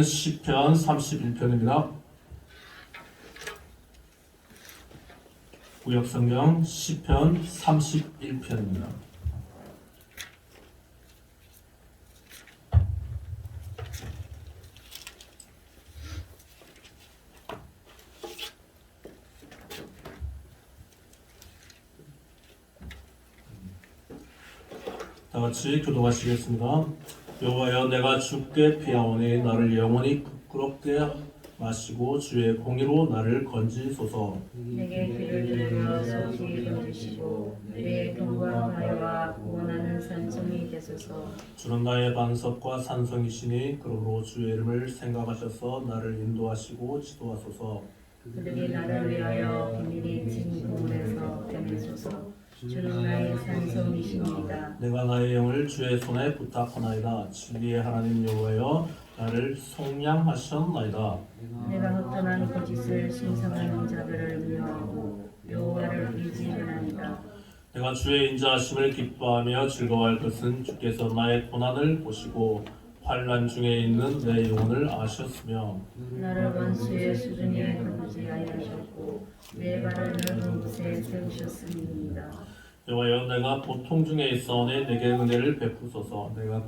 시편 31편입니다. 구역성경 시편 31편입니다. 다같이 교독하시겠습니다. 여호와여, 내가 주께 피하오니 나를 영원히 부끄럽게 마시고 주의 공의로 나를 건지소서. 내게 귀를 들여 소식이 던지시고 내 동거하여와 구원하는 산성이 되소서. 주는 나의 반석과 산성이시니 그러므로 주의 이름을 생각하셔서 나를 인도하시고 지도하소서. 그들이 나를 위하여 비밀이 진 우물에서 떼내소서. 주는 나의 산성이십니다. 내가 나의 영을 주의 손에 부탁하나이다. 진리의 하나님 여호와여, 나를 속량하셨나이다. 내가 흩어난 거짓을 신성하는 자들을 미워하고 여호와를 의지하나이다. 내가 주의 인자하심을 기뻐하며 즐거워할 것은 주께서 나의 고난을 보시고 환난 중에 있는 내 영혼을 아셨으며 나를 원수의 수중에 거두지 아니하셨고 내 발을 넓은 곳에 세우셨음이니이다. 여호와여, 내가 고통 중에 있사오니 내게 은혜를 베푸소서. 내가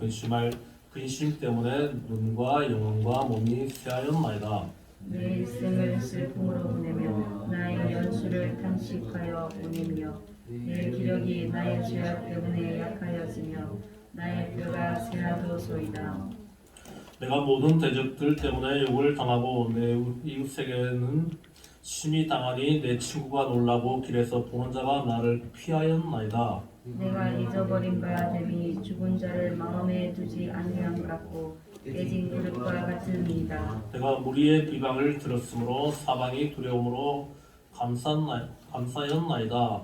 근심 때문에 눈과 영혼과 몸이 쇠하였나이다. 내 일생을 슬픔으로 보내며 나의 연수를 탄식하여 보내며 내 기력이 나의 죄악 때문에 약하여지며 나의 뼈가 쇠하도소이다. 내가 모든 대적들 때문에 욕을 당하고 내 이웃에게는 심히 당하니 내 친구가 놀라고 길에서 보는 자가 나를 피하였나이다. 내가 잊어버린 바 됨이 죽은 자를 마음에 두지 아니함 같고 깨진 그릇과 같음이다. 내가 무리의 비방을 들었으므로 사방이 두려움으로 감사였나이다.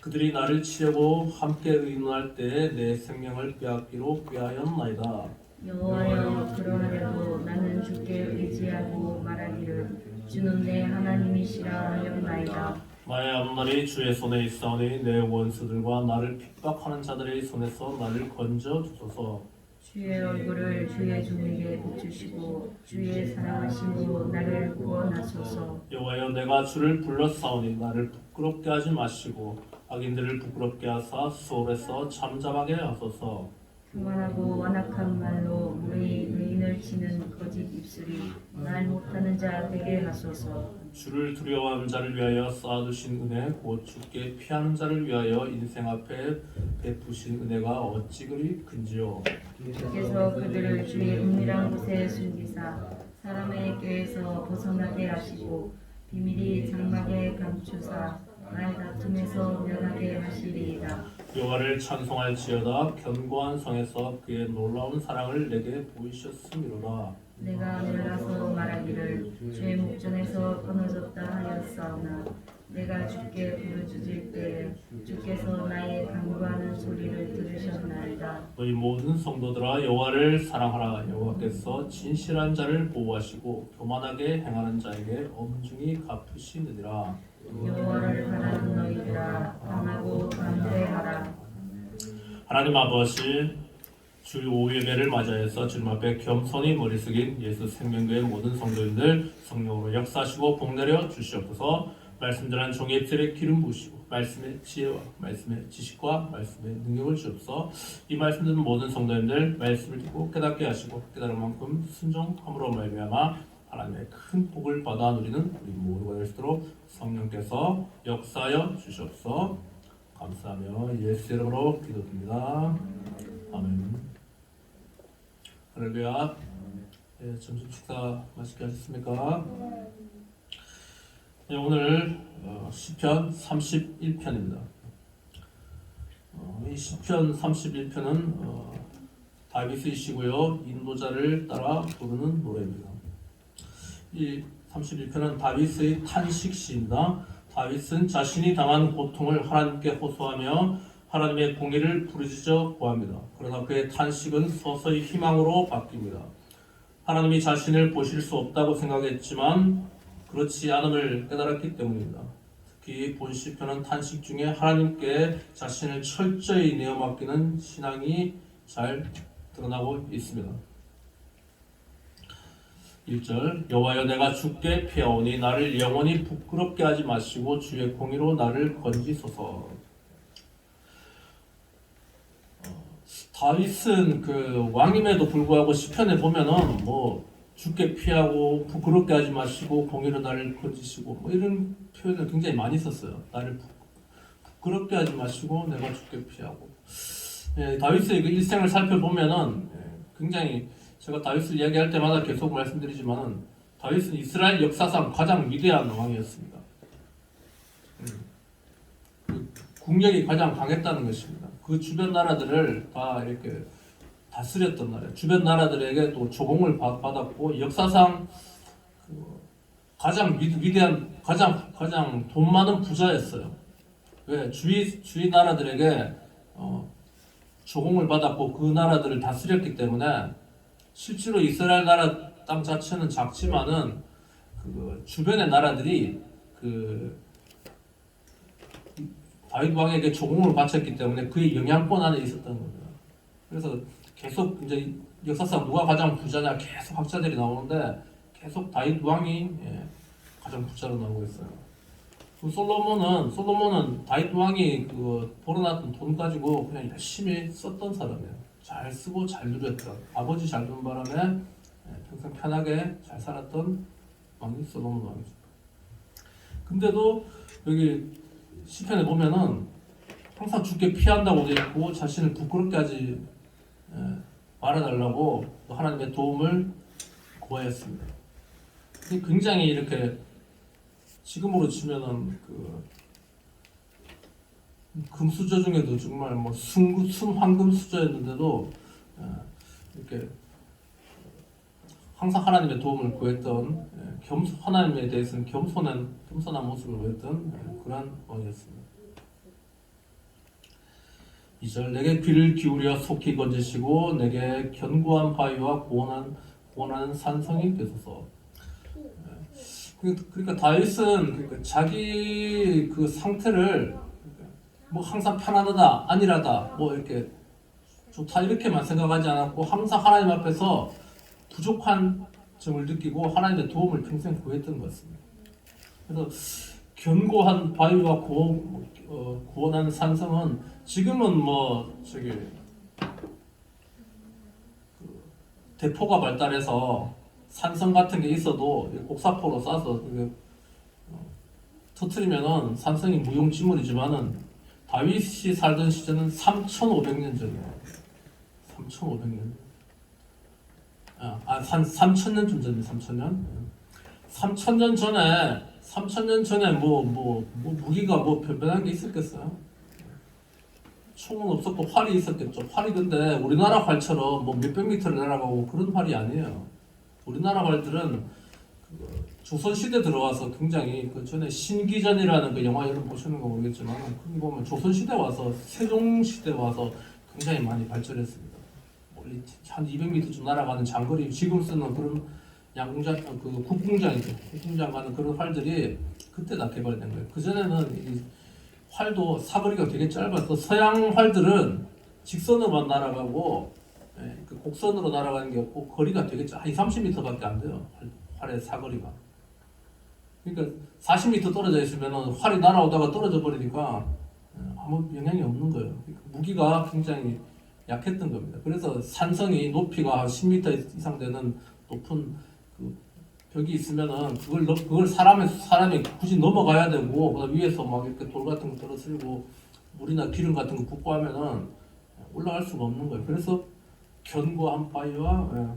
그들이 나를 치려고 함께 의논할 때에 내 생명을 빼앗기로 꾀하였나이다. 여호와여, 그러하려도 나는 주께 의지하고 말하기를 주는 내 하나님이시라 하였나이다. 나의 앞날이 주의 손에 있사오니 내 원수들과 나를 핍박하는 자들의 손에서 나를 건져 주소서. 주의 얼굴을 주의 종에게 비추시고 주의 사랑하심으로 나를 구원하소서. 여호와여, 내가 주를 불렀사오니 나를 부끄럽게 하지 마시고 악인들을 부끄럽게 하사 수월에서 잠잠하게 하소서. 교만하고 완악한 말로 무리 의인을 치는 거짓 입술이 말 못하는 자 되게 하소서. 주를 두려워하는 자를 위하여 쌓아두신 은혜 곧 주께 피하는 자를 위하여 인생 앞에 베푸신 은혜가 어찌 그리 큰지요. 주께서 그들을 주의 은밀한 곳에 숨기사 사람의 꾀에서 벗어나게 하시고 비밀이 장막에 감추사 말 다툼에서 면하게 하시리이다. 여호와를 찬송할지어다. 견고한 성에서 그의 놀라운 사랑을 내게 보이셨음이로다. 내가 놀라서 말하기를 주의 목전에서 끊어졌다 하였사오나 내가 주께 부르짖을 때에 주께서 나의 간구하는 소리를 들으셨나이다. 너희 모든 성도들아, 여호와를 사랑하라. 여호와께서 진실한 자를 보호하시고 교만하게 행하는 자에게 엄중히 갚으시느니라. 여호와를 바라는 너희들아, 강하고 담대하라. 하나님 아버지, 주 5예배를 맞이해서 주님 앞에 겸손히 머리 숙인 예수 생명교회 모든 성도님들 성령으로 역사하시고 복내려 주시옵소서. 말씀 전한 종의 입술에 기름 부으시고 말씀의 지혜와 말씀의 지식과 말씀의 능력을 주옵소서. 이 말씀 듣는 모든 성도님들 말씀을 듣고 깨닫게 하시고 깨달은 만큼 순종함으로 말미암아 하나님의 큰 복을 받아 누리는 우리 모두가 될 수 있도록 성령께서 역사하여 주시옵소서. 감사하며 예수 이름으로 기도드립니다. 아멘. 할렐루야. 네, 점심 식사 맛있게 하셨습니까? 네, 오늘 시편 31편입니다. 이 시편 31편은 다윗의 시고요, 인도자를 따라 부르는 노래입니다. 이 31편은 다윗의 탄식시입니다. 다윗은 자신이 당한 고통을 하나님께 호소하며 하나님의 공의를 부르짖어 구합니다. 그러나 그의 탄식은 서서히 희망으로 바뀝니다. 하나님이 자신을 보실 수 없다고 생각했지만 그렇지 않음을 깨달았기 때문입니다. 특히 본 시편은 탄식 중에 하나님께 자신을 철저히 내어 맡기는 신앙이 잘 드러나고 있습니다. 1절 여호와여 내가 주께 피하오니 나를 영원히 부끄럽게 하지 마시고 주의 공의로 나를 건지소서. 다윗은 그 왕임에도 불구하고 시편에 보면은 뭐 주께 피하고 부끄럽게 하지 마시고 공의로 나를 건지시고 뭐 이런 표현을 굉장히 많이 썼어요. 나를 부끄럽게 하지 마시고 내가 주께 피하고. 예, 다윗의 그 일생을 살펴보면은 굉장히 제가 다윗을 이야기할 때마다 계속 말씀드리지만은 다윗은 이스라엘 역사상 가장 위대한 왕이었습니다. 그 국력이 가장 강했다는 것입니다. 그 주변 나라들을 다 이렇게 다스렸던 나라. 주변 나라들에게 또 조공을 받았고 역사상 그 가장 위대한 가장 돈 많은 부자였어요. 왜 주위 나라들에게 조공을 받았고 그 나라들을 다스렸기 때문에 실제로 이스라엘 나라 땅 자체는 작지만은 그 주변의 나라들이 그 다윗 왕에게 조공을 바쳤기 때문에 그의 영향권 안에 있었던 겁니다. 그래서 계속 이제 역사상 누가 가장 부자냐 계속 학자들이 나오는데 계속 다윗 왕이 가장 부자로 나오고 있어요. 그 솔로몬은 다윗 왕이 그 벌어놨던 돈 가지고 그냥 열심히 썼던 사람이에요. 잘 쓰고 잘 누렸던 아버지 잘 둔 바람에 평생 편하게 잘 살았던 왕이 솔로몬 왕이죠. 근데도 여기 시편에 보면은 항상 주께 피한다고 되어 있고 자신을 부끄럽게 하지 말아달라고 하나님의 도움을 구하였습니다. 굉장히 이렇게 지금으로 치면은 그 금수저 중에도 정말 뭐 순황금 수저였는데도 이렇게 항상 하나님의 도움을 구했던 하나님에 대해서는 겸손한 모습을 보였던 그러한 왕이었습니다. 2절 내게 귀를 기울여 속히 건지시고 내게 견고한 바위와 구원하는 산성이 되소서. 그러니까 다윗은 자기 그 상태를 뭐 항상 편안하다, 안일하다, 뭐 이렇게 좋다 이렇게만 생각하지 않았고 항상 하나님 앞에서 부족한 점을 느끼고 하나님의 도움을 평생 구했던 것 같습니다. 그래서 견고한 바위와 구원하는 산성은 지금은 뭐 대포가 발달해서 산성 같은 게 있어도 옥사포로 쏴서 터트리면은 산성이 무용지물이지만은 다윗이 살던 시절은 3,500년 전이에요. 3,500년. 3,000년 좀 전에 3,000년. 3,000년 전에 뭐 무기가 뭐 변변한 게 있었겠어요? 총은 없었고 활이 있었겠죠. 활이 근데 우리나라 활처럼 뭐 몇백 미터를 날아가고 그런 활이 아니에요. 우리나라 활들은 조선 시대 들어와서 굉장히 그 전에 신기전이라는 그 영화 여러분 보시는 거 모르겠지만 거기 보면 조선 시대 와서 세종 시대 와서 굉장히 많이 발전했습니다. 한 200m 좀 날아가는 장거리 지금 쓰는 그런 양궁장 그 국궁장이죠. 국궁장 가는 그런 활들이 그때 다 개발된 거예요. 그 전에는 이 활도 사거리가 되게 짧아서 서양 활들은 직선으로만 날아가고 그 곡선으로 날아가는 게 없고 거리가 되게 한 30m밖에 안 돼요. 활의 사거리가. 그러니까 40m 떨어져 있으면 활이 날아오다가 떨어져 버리니까 아무 영향이 없는 거예요. 그러니까 무기가 굉장히 약했던 겁니다. 그래서 산성이 높이가 10m 이상 되는 높은 그 벽이 있으면은 그걸 사람이 굳이 넘어가야 되고 그다음 위에서 막 이렇게 돌 같은 거 떨어뜨리고 물이나 기름 같은 거 붓고 하면은 올라갈 수가 없는 거예요. 그래서 견고한 바위와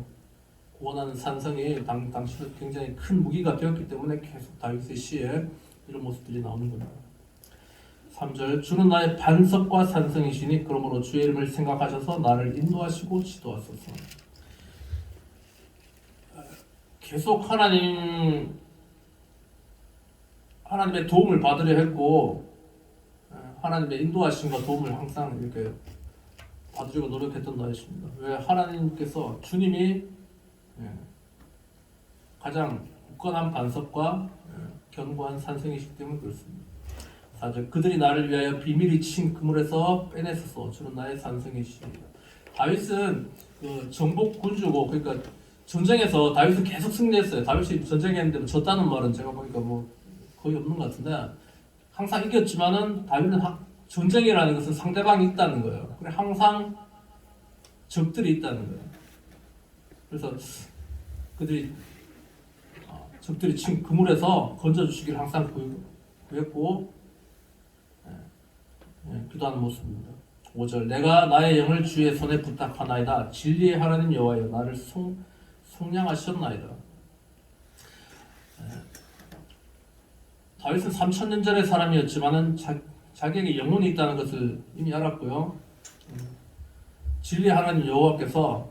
구원하는 산성이 당시 굉장히 큰 무기가 되었기 때문에 계속 다윗의 시에 이런 모습들이 나오는 겁니다. 3절 주는 나의 반석과 산성이시니 그러므로 주의 이름을 생각하셔서 나를 인도하시고 지도하소서. 계속 하나님의 도움을 받으려 했고 하나님의 인도하심과 도움을 항상 이렇게 받으려고 노력했던 나이십니다. 왜 하나님께서 주님이 가장 굳건한 반석과 견고한 산성이시기 때문에 그렇습니다. 4절 그들이 나를 위하여 비밀이 친 그물에서 빼내소서 주는 나의 산성이시니라. 다윗은 그 정복 군주고 그러니까 전쟁에서 다윗은 계속 승리했어요. 다윗이 전쟁했는데 뭐 졌다는 말은 제가 보니까 뭐 거의 없는 것 같은데 항상 이겼지만은 다윗은 전쟁이라는 것은 상대방이 있다는 거예요. 그래 항상 적들이 있다는 거예요. 그래서 그들이 적들이 친 그물에서 건져주시길 항상 구했고 기도하는 모습입니다. 5절 내가 나의 영을 주의 손에 부탁하나이다. 진리의 하나님 여호와여 나를 속량하셨나이다. 다윗은 3000년 전의 사람이었지만은 자기에게 영혼이 있다는 것을 이미 알았고요. 진리의 하나님 여호와께서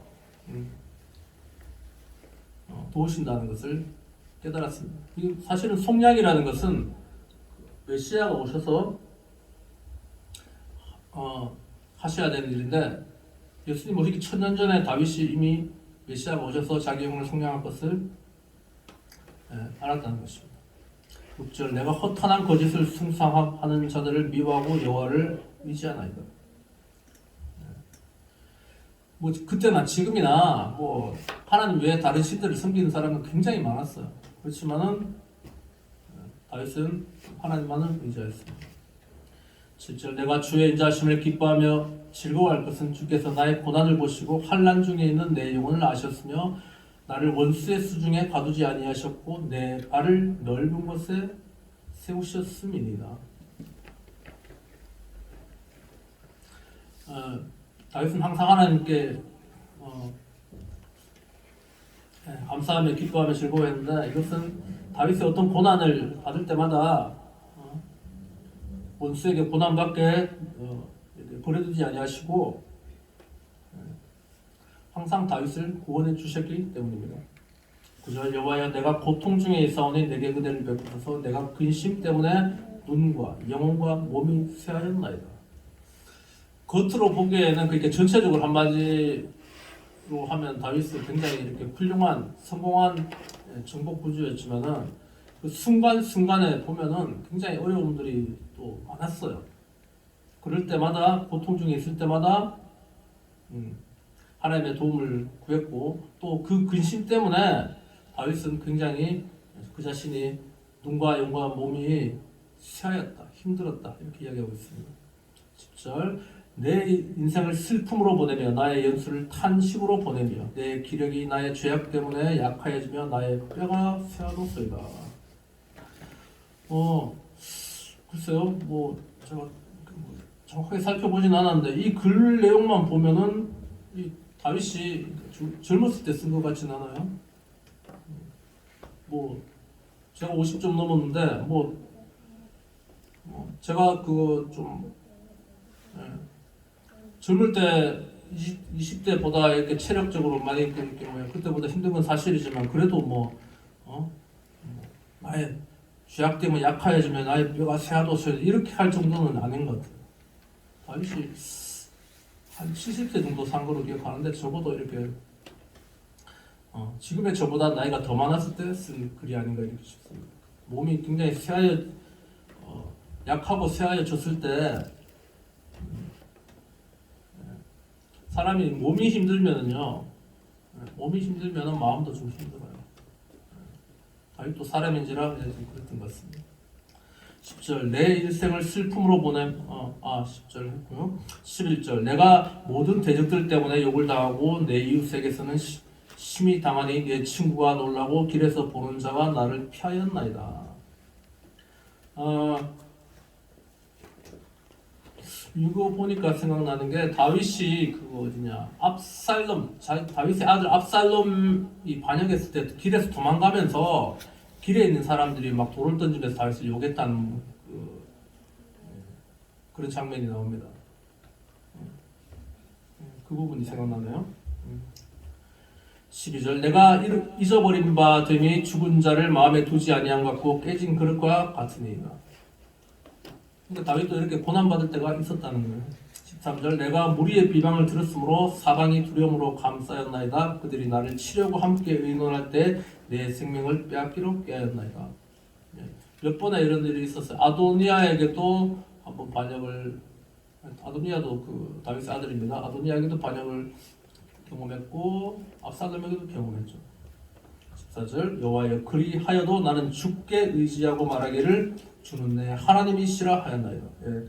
도우신다는 것을 깨달았습니다. 사실은 속량이라는 것은 메시아가 오셔서 하셔야 되는 일인데 예수님 오시기 1000년 전에 다윗이 이미 메시아가 오셔서 자기 영혼을 속량할 것을 알았다는 것입니다. 6절 내가 허탄한 거짓을 숭상하는 자들을 미워하고 여호와를 의지하나이다. 뭐 그때나 지금이나 뭐 하나님 외에 다른 신들을 섬기는 사람은 굉장히 많았어요. 그렇지만은 다윗은 하나님만을 의지하였습니다. 7절 내가 주의 인자하심을 기뻐하며 즐거워할 것은 주께서 나의 고난을 보시고 환난 중에 있는 내 영혼을 아셨으며 나를 원수의 수중에 가두지 아니하셨고 내 발을 넓은 곳에 세우셨음이니라. 다윗은 항상 하나님께 감사하며 기뻐하며 즐거워했는데 이것은 다윗이 어떤 고난을 받을 때마다 원수에게 고난받게 버려두지 아니하시고 항상 다윗을 구원해 주셨기 때문입니다. 9절 여호와여 내가 고통 중에 있사오니 내게 그대를 베푸소서 내가 근심 때문에 눈과 영혼과 몸이 쇠하였나이다. 겉으로 보기에는 그렇게 전체적으로 한마디로 하면 다윗은 굉장히 이렇게 훌륭한 성공한 정복 구주였지만은 그 순간순간에 보면은 굉장히 어려움들이 또 많았어요. 그럴 때마다 고통 중에 있을 때마다 하나님의 도움을 구했고 또 그 근심 때문에 다윗은 굉장히 그 자신이 눈과 영과 몸이 쇠하였다, 힘들었다 이렇게 이야기하고 있습니다. 10절 내 인생을 슬픔으로 보내며 나의 연수를 탄식으로 보내며 내 기력이 나의 죄악 때문에 약하여지며 나의 뼈가 쇠하도소이다. 글쎄요, 뭐 제가 정확하게 살펴보진 않았는데 이 글 내용만 보면은 이 다윗이 젊었을 때 쓴 것 같진 않아요. 뭐 제가 50좀 넘었는데 제가 그거 좀 젊을 때 20대보다 이렇게 체력적으로 많이 이렇게 그때보다 힘든 건 사실이지만 그래도 나의 죄악 때문에 약하여지면 나의 뼈가 쇠하도록 이렇게 할 정도는 아닌 것 같아요. 다윗이 한 70대 정도 산 거로 기억하는데 적어도 이렇게 지금의 저보다 나이가 더 많았을 때 쓴 글이 아닌가 이렇게 싶습니다. 몸이 굉장히 약하고 쇠하여졌을 때 사람이 몸이 힘들면은 마음도 좀 힘들어요. 다윗도 사람인지라 좀 그랬던 것 같습니다. 10절 내 일생을 슬픔으로 10절 했고요. 11절 내가 모든 대적들 때문에 욕을 당하고 내 이웃에게서는 심히 당하니 내 친구가 놀라고 길에서 보는 자가 나를 피하였나이다. 이거 보니까 생각나는 게 다윗이 그거 어디냐 다윗의 아들 압살롬이 반역했을 때 길에서 도망가면서 길에 있는 사람들이 막 돌을 던지면서 다윗을 욕했다는 그런 장면이 나옵니다. 그 부분이 생각나네요. 12절 내가 잊어버린 바 됨이 죽은 자를 마음에 두지 아니한 것 같고 깨진 그릇과 같으니라. 그러니까 다윗도 이렇게 고난받을 때가 있었다는 거예요. 13절 내가 무리의 비방을 들었으므로 사방이 두려움으로 감싸였나이다. 그들이 나를 치려고 함께 의논할 때 내 생명을 빼앗기로 꾀하였나이다. 몇 번의 이런 일이 있었어요. 아도니아에게도 한번 반역을 아도니아도 그 다윗의 아들입니다. 아도니아에게도 반역을 경험했고 압살롬에게도 경험했죠. 14절 여호와여 그리하여도 나는 주께 의지하고 말하기를 주는 내 하나님이시라 하였나이다. 예.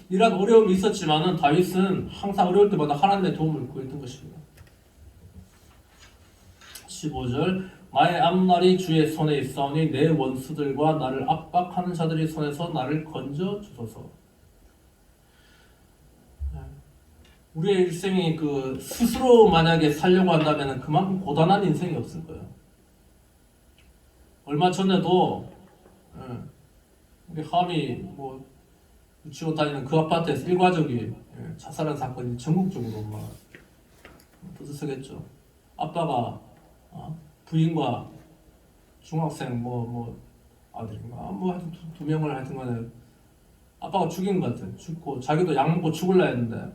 이런 어려움이 있었지만은 다윗은 항상 어려울 때마다 하나님의 도움을 구했던 것입니다. 15절 나의 앞날이 주의 손에 있사오니 내 원수들과 나를 압박하는 자들의 손에서 나를 건져 주소서. 우리의 일생이 그 스스로 만약에 살려고 한다면 그만큼 고단한 인생이 없을 거예요. 얼마 전에도 우리 함이 뭐 유치원 다니는 그 아파트에서 일가족이 자살한 사건이 전국적으로 막 터졌겠죠. 아빠가 부인과 중학생 뭐 아들인가 뭐 하여튼 두 명을 하여튼간에 아빠가 죽인 것 같아. 죽고 자기도 약 먹고 죽을라 했는데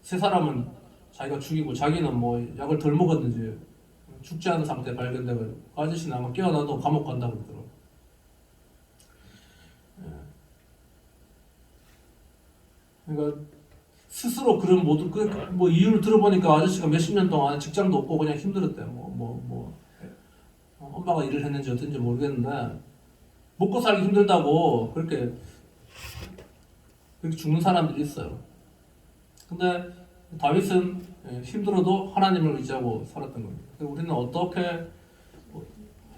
세 사람은 자기가 죽이고 자기는 뭐 약을 덜 먹었는지 죽지 않은 상태에 발견되고 그 아저씨는 아마 깨어나도 감옥 간다고 그러더라고. 그러니까 스스로 그런 모든 뭐 이유를 들어보니까 아저씨가 몇십 년 동안 직장도 없고 그냥 힘들었대. 엄마가 일을 했는지 어떤지 모르겠는데 먹고 살기 힘들다고 그렇게 죽는 사람들이 있어요. 근데 다윗은 힘들어도 하나님을 의지하고 살았던 겁니다. 우리는 어떻게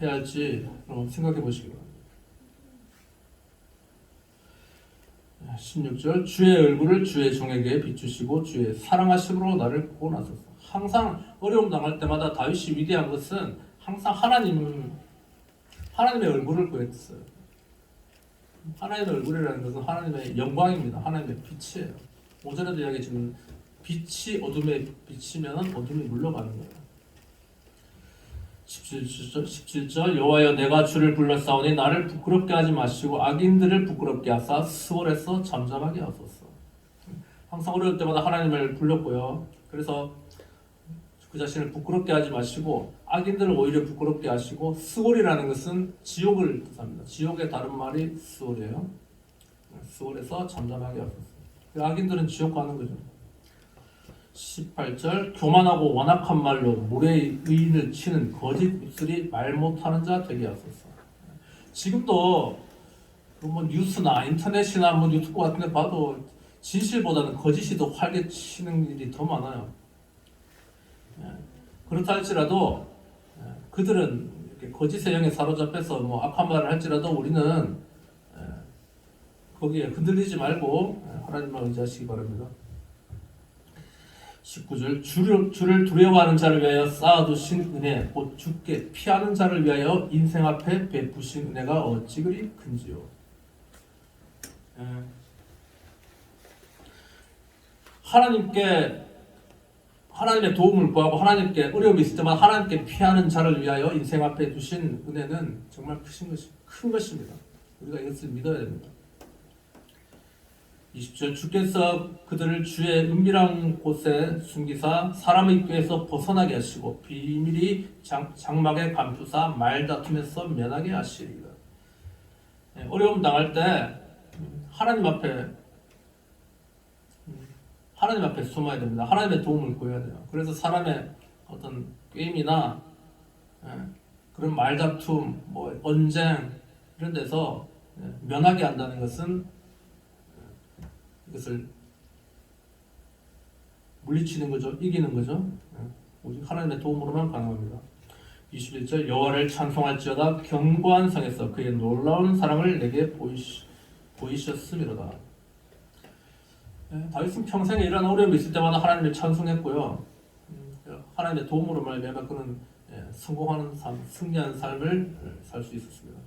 해야 할지 생각해 보시기 바랍니다. 16절 주의 얼굴을 주의 종에게 비추시고 주의 사랑하심으로 나를 구원하소서. 항상 어려움 당할 때마다 다윗이 위대한 것은 항상 하나님의 얼굴을 구했어요. 하나님의 얼굴이라는 것은 하나님의 영광입니다. 하나님의 빛이에요. 오전에도 이야기했지만 빛이 어둠에 비치면 어둠이 물러가는 거예요. 17절 여호와여 내가 주를 불렀사오니 나를 부끄럽게 하지 마시고 악인들을 부끄럽게 하사 스월에서 잠잠하게 하소서. 항상 어려울 때마다 하나님을 불렀고요. 그래서 그 자신을 부끄럽게 하지 마시고 악인들을 오히려 부끄럽게 하시고 스월이라는 것은 지옥을 뜻합니다. 지옥의 다른 말이 스월이에요. 스월에서 잠잠하게 하소서. 악인들은 지옥 가는 거죠. 18절 교만하고 완악한 말로 물의 의인을 치는 거짓 입술이 말 못하는 자 되게 하소서. 지금도 뭐 뉴스나 인터넷이나 뭐 유튜브 같은 데 봐도 진실보다는 거짓이 더 활개치는 일이 더 많아요. 그렇다 할지라도 그들은 이렇게 거짓의 영에 사로잡혀서 뭐 악한 말을 할지라도 우리는 거기에 흔들리지 말고 하나님만 의지하시기 바랍니다. 19절 주를 두려워하는 자를 위하여 쌓아두신 은혜 곧 주께 피하는 자를 위하여 인생 앞에 베푸신 은혜가 어찌 그리 큰지요. 하나님의 도움을 구하고 하나님께 어려움이 있을 때만 하나님께 피하는 자를 위하여 인생 앞에 두신 은혜는 정말 큰 것입니다. 우리가 이것을 믿어야 됩니다. 20절 주께서 그들을 주의 은밀한 곳에 숨기사 사람의 꾀에서 벗어나게 하시고 비밀이 장막에 감추사 말다툼에서 면하게 하시리이다. 어려움 당할 때 하나님 앞에 숨어야 됩니다. 하나님의 도움을 구해야 돼요. 그래서 사람의 어떤 게임이나 그런 말다툼, 뭐 언쟁 이런 데서 면하게 한다는 것은 이것을 물리치는 거죠. 이기는 거죠. 오직 하나님의 도움으로만 가능합니다. 21절 여호와를 찬송할지어다 견고한 성에서 그의 놀라운 사랑을 내게 보이셨음이로다. 다윗은 평생에 이런 어려움이 있을 때마다 하나님을 찬송했고요. 하나님의 도움으로 말미암아 그는 성공하는 삶, 승리하는 삶을 살 수 있었습니다.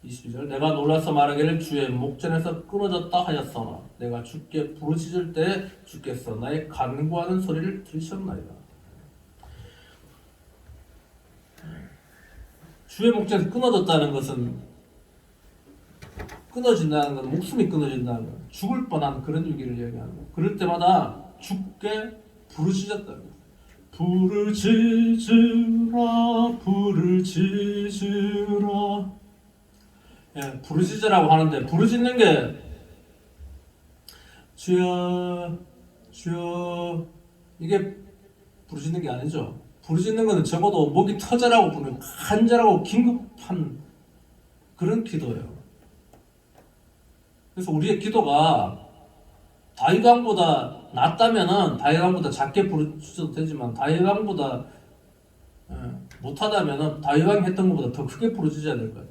22절 내가 놀라서 말하기를 주의 목전에서 끊어졌다 하였으나 내가 주께 부르짖을 때 주께서 나의 간구하는 소리를 들으셨나이다. 주의 목전에서 끊어졌다는 것은 끊어진다는 건 목숨이 끊어진다는 건 죽을 뻔한 그런 위기를 얘기하는 거예요. 그럴 때마다 주께 부르짖었다는 거예요. 부르짖으라 부르짖으라고 하는데 부르짖는 게 주여 주여 이게 부르짖는 게 아니죠. 부르짖는 것은 적어도 목이 터져라고 부르는 간절하고 긴급한 그런 기도예요. 그래서 우리의 기도가 다윗왕보다 낫다면은 다윗왕보다 작게 부르짖어도 되지만 다윗왕보다 못하다면은 다윗왕이 했던 것보다 더 크게 부르짖어야 될 거예요.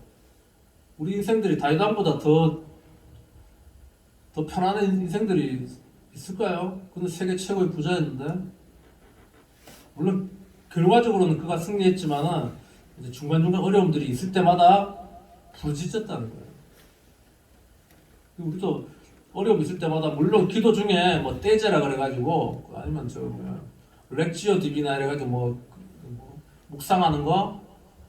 우리 인생들이 다윗왕보다 더 편안한 인생들이 있을까요? 그는 세계 최고의 부자였는데, 물론 결과적으로는 그가 승리했지만은 이제 중간중간 어려움들이 있을 때마다 부르짖었다는 거예요. 우리도 어려움 있을 때마다 물론 기도 중에 뭐 떼제라 그래가지고 아니면 저 뭐야 렉지오 디비나 이래가지고 뭐 묵상하는 거,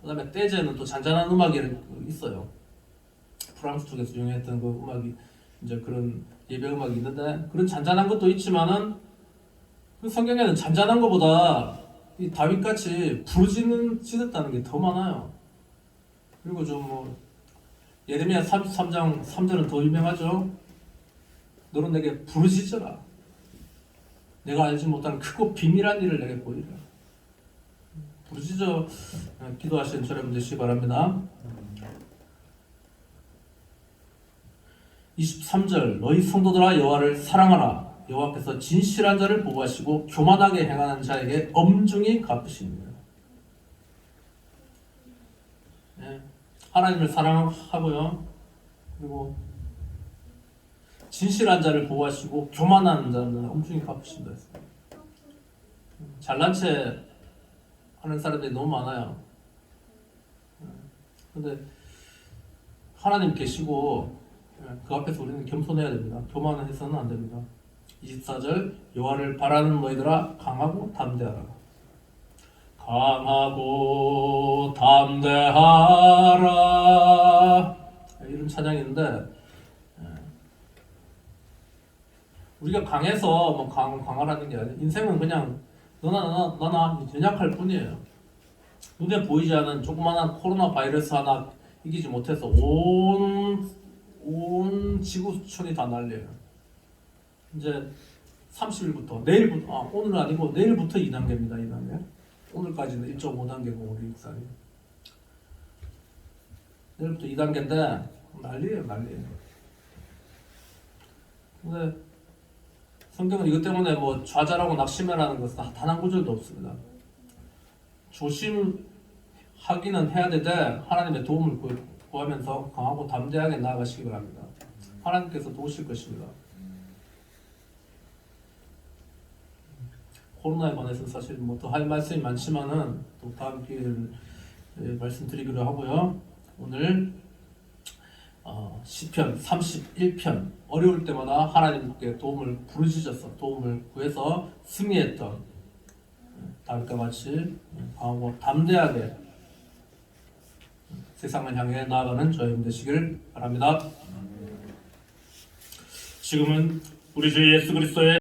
그다음에 떼제는 또 잔잔한 음악이 있어요. 프랑스 쪽에서 유행했던 그 음악이 이제 그런 예배 음악이 있는데 그런 잔잔한 것도 있지만은 그 성경에는 잔잔한 것보다 이 다윗같이 부르짖었다는 게 더 많아요. 그리고 좀 뭐 예레미야 33장 3절은 더 유명하죠. 너는 내게 부르짖어라. 내가 알지 못하는 크고 비밀한 일을 내게 보이라. 부르짖어 기도하시는 저여러분 되시기 바랍니다. 23절 너희 성도들아 여호와를 사랑하라. 여호와께서 진실한 자를 보호하시고 교만하게 행하는 자에게 엄중히 갚으십니다. 네. 하나님을 사랑하고요. 그리고 진실한 자를 보호하시고 교만한 자는 엄중히 갚으신다 했어요. 잘난 체 하는 사람들이 너무 많아요. 근데 하나님 계시고 그 앞에서 우리는 겸손해야 됩니다. 교만해서는 안 됩니다. 24절 여호와를 바라는 너희들아 강하고 담대하라. 강하고 담대하라. 이런 찬양이 있는데 우리가 강해서 뭐 강하라는 게 아니에요. 인생은 그냥 너나 연약할 뿐이에요. 눈에 보이지 않은 조그마한 코로나 바이러스 하나 이기지 못해서 온 지구촌이 다 난리예요. 이제 30일부터 내일부터 오늘은 아니고 내일부터 2단계입니다. 2단계. 오늘까지는 1.5단계고 우리 육산이. 내일부터 2단계인데 난리예요. 근데 성경은 이것 때문에 뭐 좌절하고 낙심해라는 것은 단 한 구절도 없습니다. 조심하기는 해야 되되 하나님의 도움을 구하면서 강하고 담대하게 나아가시기 바랍니다. 하나님께서 도우실 것입니다. 코로나에 관해서 사실 뭐 더 할 말씀이 많지만은 또 다음 기회를 말씀드리기로 하고요. 오늘 시편 31편 어려울 때마다 하나님께 도움을 부르짖어서 도움을 구해서 승리했던 다윗과 같이 강하고 담대하게 세상을 향해 나아가는 저희 되시길 바랍니다. 지금은 우리 주 예수 그리스도의